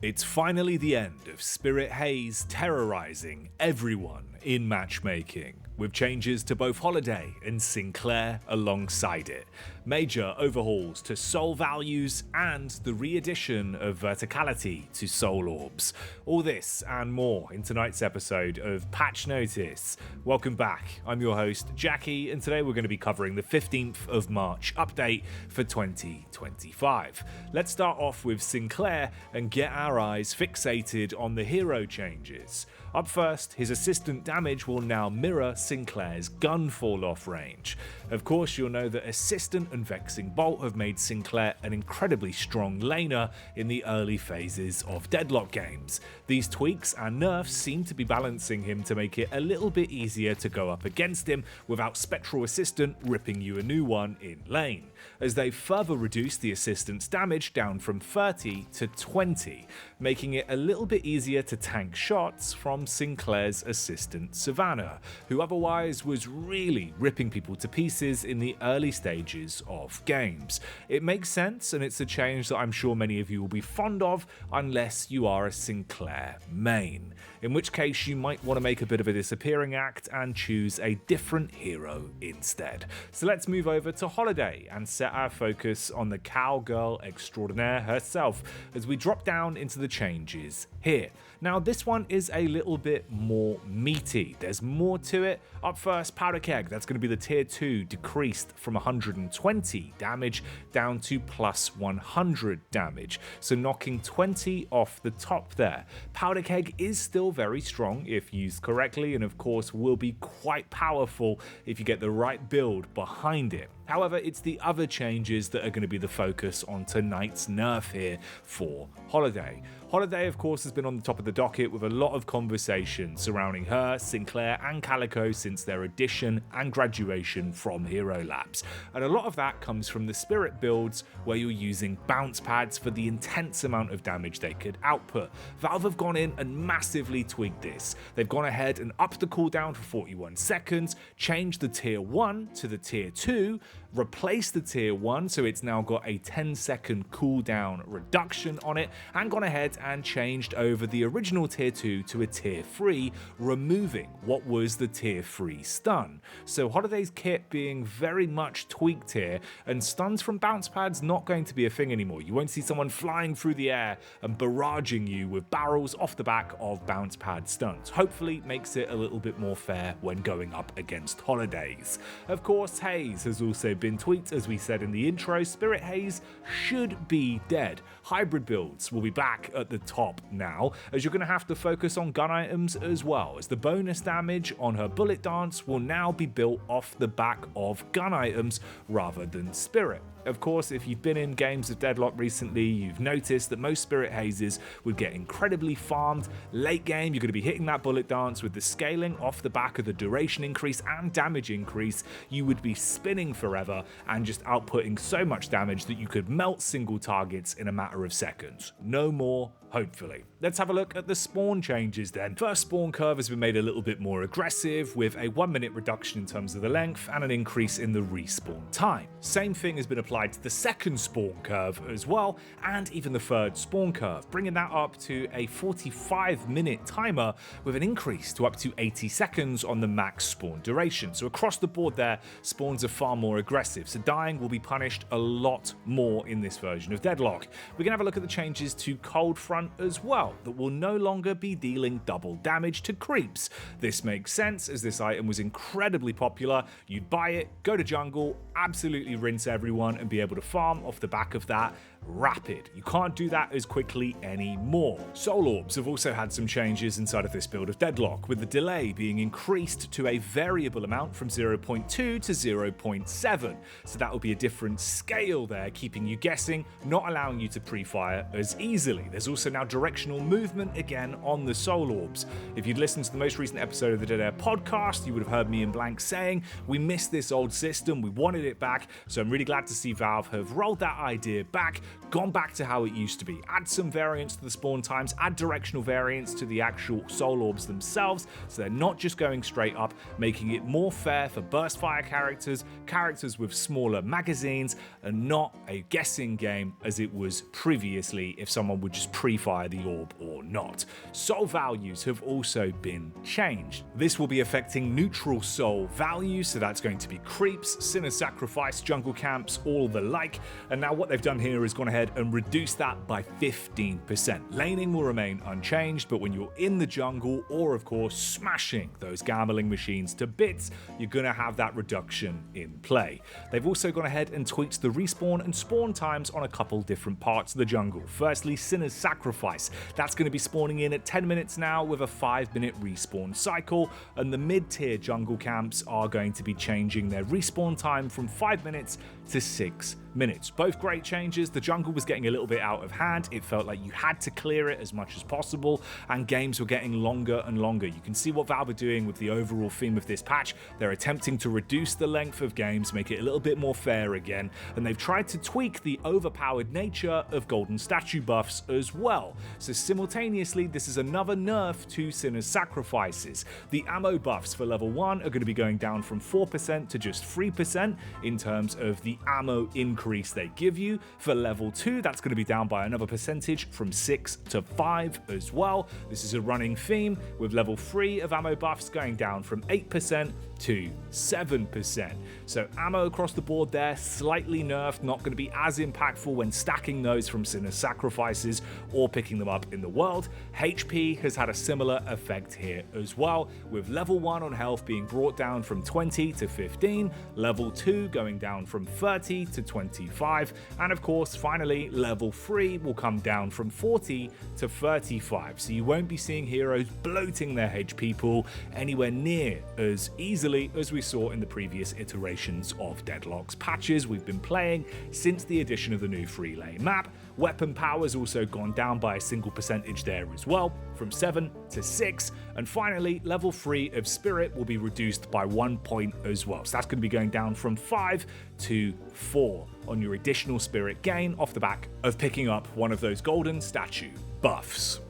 It's finally the end of Spirit Haze terrorizing everyone in matchmaking, with changes to both Holliday and Sinclair alongside it, major overhauls to soul values, and the re-addition of verticality to soul orbs. All this and more in tonight's episode of Patch Notice. Welcome back, I'm your host Jacky, and today we're going to be covering the 15th of March update for 2025. Let's start off with Sinclair and get our eyes fixated on the hero changes. Up first, his assistant damage will now mirror Sinclair's gun fall-off range. Of course, you'll know that Assistant and Vexing Bolt have made Sinclair an incredibly strong laner in the early phases of Deadlock games. These tweaks and nerfs seem to be balancing him to make it a little bit easier to go up against him without Spectral Assistant ripping you a new one in lane, as they further reduced the Assistant's damage down from 30 to 20, making it a little bit easier to tank shots from Sinclair's Assistant Savannah, who otherwise was really ripping people to pieces in the early stages of games. It makes sense, and it's a change that I'm sure many of you will be fond of unless you are a Sinclair main, in which case you might want to make a bit of a disappearing act and choose a different hero instead. So let's move over to Holliday and set our focus on the cowgirl extraordinaire herself as we drop down into the changes here. Now this one is a little bit more meaty, there's more to it. Up first, Powder Keg, that's going to be the tier 2 decreased from 120 damage down to plus 100 damage, so knocking 20 off the top there. Powder Keg is still very strong if used correctly, and of course will be quite powerful if you get the right build behind it. However, it's the other changes that are going to be the focus on tonight's nerf here for Holliday. Holliday, of course, has been on the top of the docket with a lot of conversation surrounding her, Sinclair and Calico since their addition and graduation from Hero Labs. And a lot of that comes from the Spirit builds where you're using bounce pads for the intense amount of damage they could output. Valve have gone in and massively tweaked this. They've gone ahead and upped the cooldown for 41 seconds, changed the tier 1 to the tier 2, replaced the tier 1 so it's now got a 10-second cooldown reduction on it, and gone ahead and changed over the original tier 2 to a tier 3, removing what was the tier 3 stun. So Holiday's kit being very much tweaked here, and stuns from bounce pads not going to be a thing anymore. You won't see someone flying through the air and barraging you with barrels off the back of bounce pad stuns. Hopefully makes it a little bit more fair when going up against Holidays. Of course, Haze has also been tweaked, as we said in the intro. Spirit Haze should be dead. Hybrid builds will be back at the top now, as you're going to have to focus on gun items as well, as the bonus damage on her bullet dance will now be built off the back of gun items rather than Spirit. Of course, if you've been in games of Deadlock recently, you've noticed that most Spirit Hazes would get incredibly farmed. Late game, you're going to be hitting that bullet dance with the scaling off the back of the duration increase and damage increase. You would be spinning forever and just outputting so much damage that you could melt single targets in a matter of seconds. No more, hopefully. Let's have a look at the spawn changes then. First spawn curve has been made a little bit more aggressive, with a 1 minute reduction in terms of the length and an increase in the respawn time. Same thing has been applied to the second spawn curve as well, and even the third spawn curve, bringing that up to a 45-minute timer with an increase to up to 80 seconds on the max spawn duration. So across the board there, spawns are far more aggressive, so dying will be punished a lot more in this version of Deadlock. We're going to have a look at the changes to Cold Front as well, that will no longer be dealing double damage to creeps. This makes sense, as this item was incredibly popular. You'd buy it, go to jungle, absolutely rinse everyone, and be able to farm off the back of that rapid. You can't do that as quickly anymore. Soul Orbs have also had some changes inside of this build of Deadlock, with the delay being increased to a variable amount from 0.2 to 0.7. So that will be a different scale there, keeping you guessing, not allowing you to pre-fire as easily. There's also now directional movement again on the Soul Orbs. If you'd listened to the most recent episode of the Dead Air podcast, you would have heard me and Blank saying we missed this old system, we wanted it back, so I'm really glad to see Valve have rolled that idea back, gone back to how it used to be. Add some variance to the spawn times, add directional variance to the actual soul orbs themselves, so they're not just going straight up, making it more fair for burst fire characters, characters with smaller magazines, and not a guessing game as it was previously if someone would just pre-fire the orb or not. Soul values have also been changed. This will be affecting neutral soul values, so that's going to be creeps, sinner sacrifice, jungle camps, all the like, and now what they've done here is gone ahead and reduced that by 15%. Laning will remain unchanged, but when you're in the jungle or of course smashing those gambling machines to bits, you're going to have that reduction in play. They've also gone ahead and tweaked the respawn and spawn times on a couple different parts of the jungle. Firstly, Sinner's Sacrifice. That's going to be spawning in at 10 minutes now with a 5-minute respawn cycle, and the mid-tier jungle camps are going to be changing their respawn time from 5 minutes to 6 minutes. Both great changes. The jungle was getting a little bit out of hand. It felt like you had to clear it as much as possible, and games were getting longer and longer. You can see what Valve are doing with the overall theme of this patch. They're attempting to reduce the length of games, make it a little bit more fair again, and they've tried to tweak the overpowered nature of golden statue buffs as well. So simultaneously, this is another nerf to Sinner's Sacrifices. The ammo buffs for level 1 are going to be going down from 4% to just 3% in terms of the ammo increase they give you. For level 2, that's going to be down by another percentage from 6 to 5 as well. This is a running theme, with level 3 of ammo buffs going down from 8% to 7%. So ammo across the board there, slightly nerfed, not going to be as impactful when stacking those from Sinner's Sacrifices or picking them up in the world. HP has had a similar effect here as well, with level 1 on health being brought down from 20 to 15, level 2 going down from 30 to 25, and of course finally level 3 will come down from 40 to 35, so you won't be seeing heroes bloating their HP pool anywhere near as easily as we saw in the previous iterations of Deadlock's patches we've been playing since the addition of the new 3-lane map. Weapon power has also gone down by a single percentage there as well, from 7 to 6, and finally level 3 of Spirit will be reduced by 1 point as well, so that's going to be going down from 5 to 4 on your additional Spirit gain off the back of picking up one of those golden statue buffs.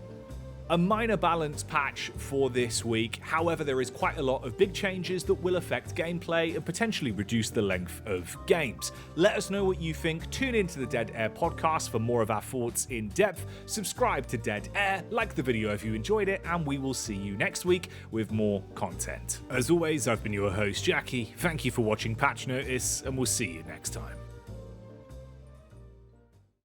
A minor balance patch for this week, however there is quite a lot of big changes that will affect gameplay and potentially reduce the length of games. Let us know what you think, tune into the Dead Air podcast for more of our thoughts in depth, subscribe to Dead Air, like the video if you enjoyed it, and we will see you next week with more content. As always, I've been your host Jacky, thank you for watching Patch Notice, and we'll see you next time.